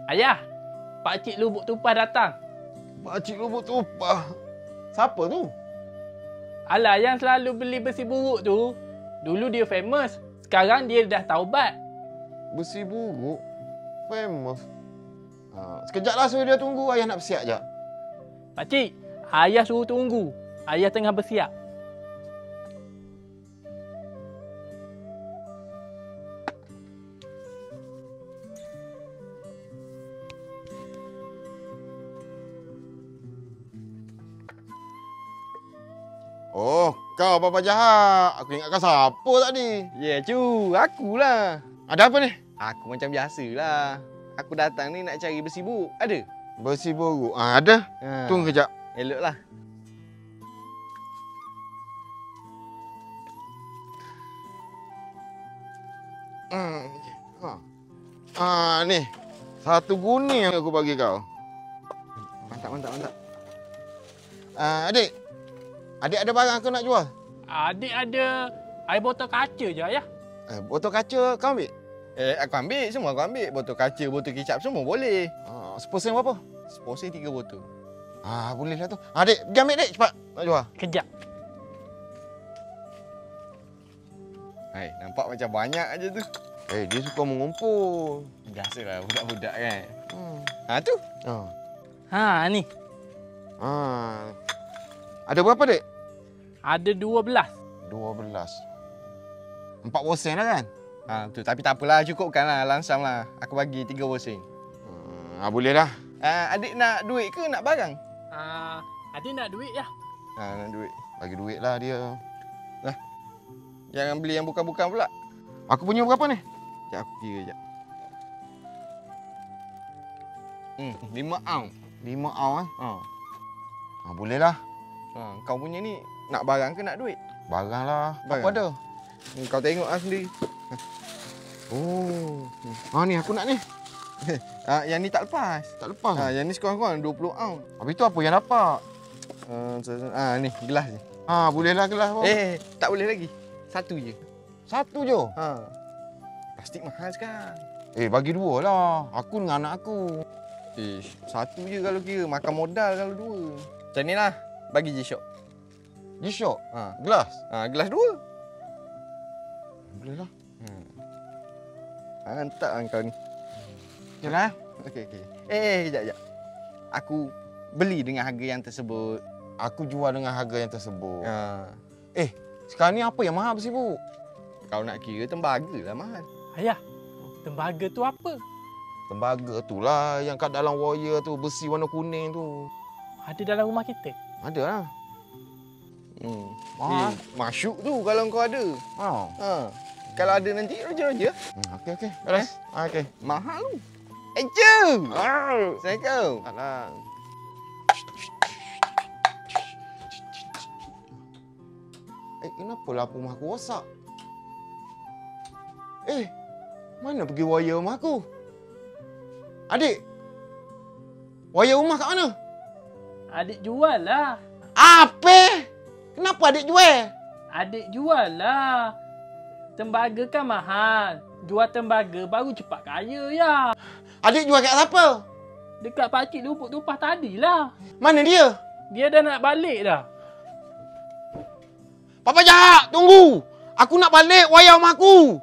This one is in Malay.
Ayah, Pakcik Lubuk Tupas datang. Pakcik Lubuk Tupas? Siapa tu? Alah, yang selalu beli besi buruk tu. Dulu dia famous. Sekarang dia dah taubat. Besi buruk? Famous? Sekejap lah suruh dia tunggu. Ayah nak bersiap je. Pakcik, ayah suruh tunggu. Ayah tengah bersiap. Oh, kau Papa Jahat. Aku ingatkan siapa tadi. Ya, cu. Akulah. Ada apa ni? Aku macam biasalah. Aku datang ni nak cari besi buruk. Ada? Besi buruk. Ada. Tunggu kejap. Eloklah. Ni. Satu guni yang aku bagi kau. Mantap. Adik. Adik ada barang aku nak jual? Adik ada air botol kaca je, ayah. Botol kaca kau ambil? Aku ambil. Semua aku ambil. Botol kaca, botol kicap semua boleh. Seposen berapa? Seposen 3 botol. Boleh lah tu. Adik, pergi ambil dek cepat. Nak jual. Kejap. Hai, nampak macam banyak aja tu. Dia suka mengumpul. Biasalah budak-budak kan. Tu. Ni. Ada berapa dek? Ada 12. 12. 4 sen lah kan? Tu. Tapi tak apalah. Cukupkanlah. Langsam lah. Aku bagi 3 sen. Boleh lah. Adik nak duit ke nak barang? Adik nak duit ya? Nak duit. Bagi duit lah dia. Jangan beli yang bukan-bukan pula. Aku punya berapa ni? Sekejap aku kira sekejap. 5 ounce. 5 ounce boleh lah. Kau punya ni nak barang ke nak duit? Barang lah. Barang. Apa ada? Kau tengok lah sendiri. Ni aku nak ni. Yang ni tak lepas. Tak lepas? Yang ni sekurang-kurang 20 ounce. Habis tu apa yang dapat? Ni gelas ni. Boleh lah gelas. Tak boleh lagi. Satu je. Satu je? Plastik mahal sekarang. Bagi 2 lah. Aku dengan anak aku. Satu je kalau kira. Makan modal kalau 2. Macam ni lah. Bagi G-Shock. G-Shock? Gelas? Gelas 2. Boleh lah. Mantap lah kau ni. Okey lah. Okey. Kejap. Aku beli dengan harga yang tersebut. Aku jual dengan harga yang tersebut. Sekarang ni apa yang mahal besi buruk? Kau nak kira tembaga lah mahal. Ayah, tembaga tu apa? Tembaga tu lah yang kat dalam wire tu, besi warna kuning tu. Ada dalam rumah kita? Ada lah. Masyuk tu kalau kau ada. Kalau ada nanti, roja-roja. Okey. Beres. Okey. Mahal tu. Encik! Assalamualaikum. Alah. Kenapa lampu rumah aku rosak? Mana pergi wire rumah aku? Adik! Wire rumah kat mana? Adik jual lah. Apa? Kenapa adik jual? Adik jual lah. Tembaga kan mahal. Jual tembaga baru cepat kaya ya. Adik jual kat siapa? Dekat Pakcik Lubuk Tupas tadilah. Mana dia? Dia dah nak balik dah. Papa Jahat, tunggu! Aku nak balik wayar rumah aku!